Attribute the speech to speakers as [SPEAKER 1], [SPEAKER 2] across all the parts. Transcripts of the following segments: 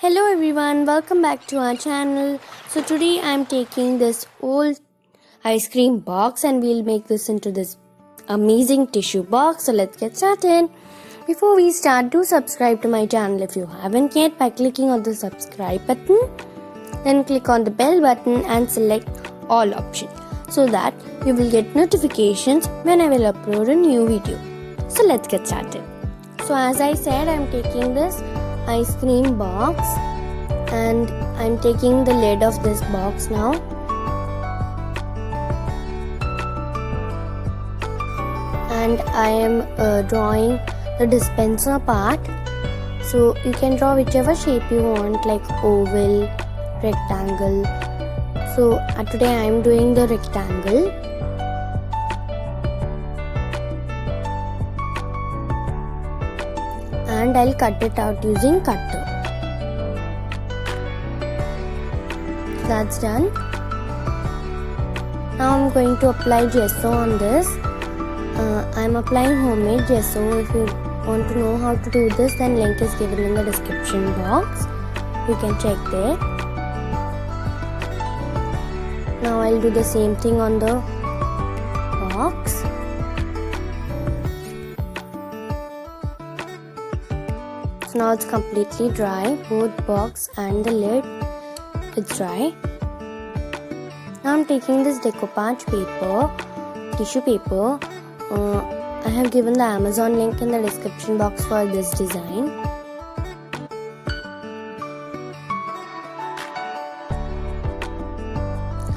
[SPEAKER 1] Hello everyone, welcome back to our channel. So today I'm taking this old ice cream box and we'll make this into this amazing tissue box. So let's get started. Before we start, do subscribe to my channel if you haven't yet by clicking on the subscribe button. Then click on the bell button and select all option so that you will get notifications when I will upload a new video. So let's get started. So as I said, I'm taking this ice cream box and I'm taking the lid of this box now. And I am drawing the dispenser part. So you can draw whichever shape you want, like oval, rectangle. So today I am doing the rectangle. And I'll cut it out using cutter. That's done. Now I'm going to apply gesso on this. I'm applying homemade gesso. If you want to know how to do this, then link is given in the description box. You can check there. Now I'll do the same thing on the box. Now it's completely dry, both box and the lid, it's dry. Now I'm taking this decoupage paper, tissue paper. I have given the Amazon link in the description box for this design.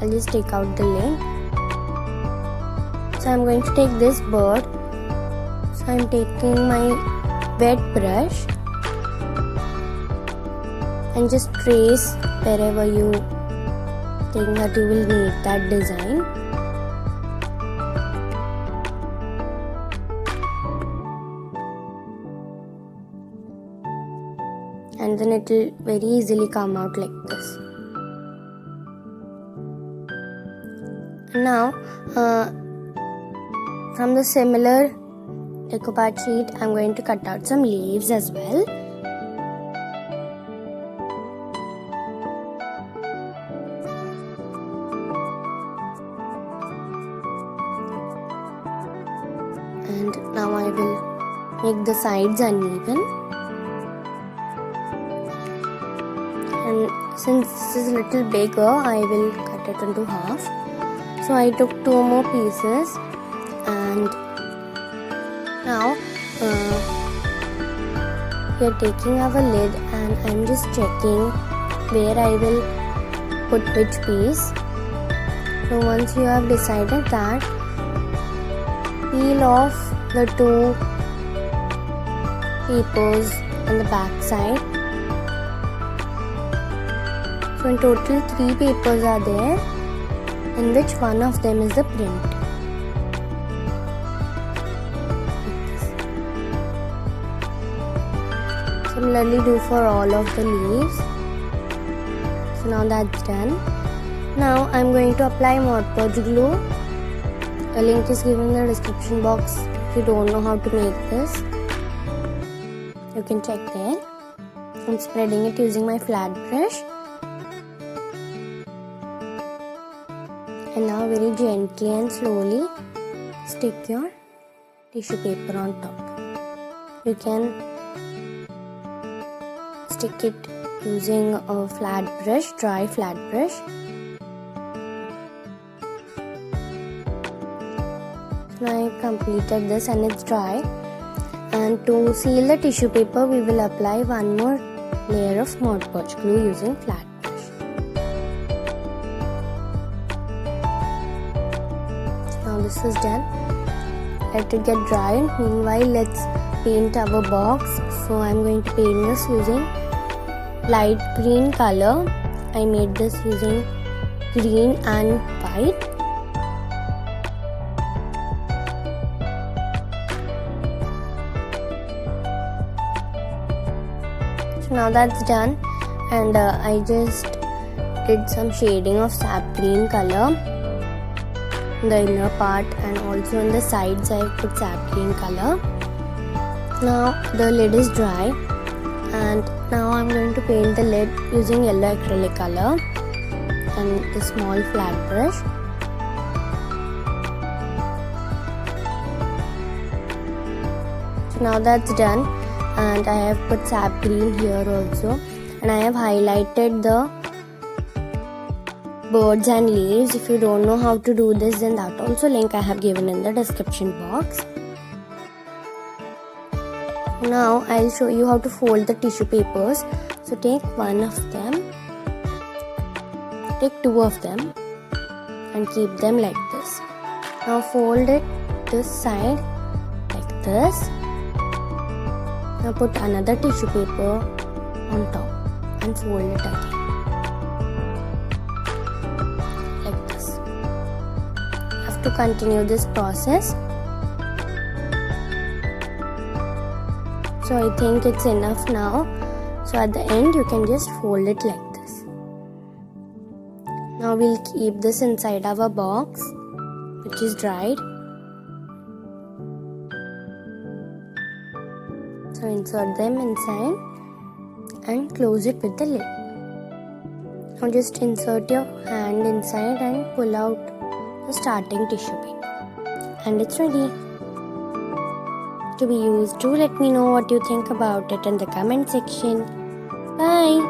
[SPEAKER 1] I'll just take out the lid. So I'm going to take this bird. So I'm taking my wet brush and just trace wherever you think that you will need that design. And then it will very easily come out like this. Now from the similar decoupage sheet I'm going to cut out some leaves as well. And now I will make the sides uneven. And since this is a little bigger, I will cut it into half. So I took 2 more pieces and now we are taking our lid and I'm just checking where I will put which piece. So once you have decided that, peel off the 2 papers on the back side. So in total 3 papers are there, in which one of them is the print. Similarly do for all of the leaves. So now that's done. Now I'm going to apply modpoge glue. A link is given in the description box if you don't know how to make this. You can check there. I'm spreading it using my flat brush. And now very gently and slowly stick your tissue paper on top. You can stick it using a flat brush, dry flat brush. Now I have completed this and it's dry. And to seal the tissue paper, we will apply one more layer of modpoge glue using flat brush. Now this is done. Let it get dry. Meanwhile, let's paint our box. So I'm going to paint this using light green color. I made this using green and white. So now that's done, and I just did some shading of sap green color in the inner part, and also on the sides I put sap green color. Now the lid is dry And now I'm going to paint the lid using yellow acrylic color and a small flat brush. So now that's done, and I have put sap green here also, and I have highlighted the birds and leaves. If you don't know how to do this, then that also link I have given in the description box. Now I'll show you how to fold the tissue papers. So take one of them, take two of them and keep them like this. Now fold it this side like this. Now put another tissue paper on top and fold it again like this. You have to continue this process. So I think it's enough now. So at the end you can just fold it like this. Now we'll keep this inside our box, which is dried. So insert them inside and close it with the lid. Now just insert your hand inside and pull out the starting tissue paper. And it's ready to be used. Do let me know what you think about it in the comment section. Bye.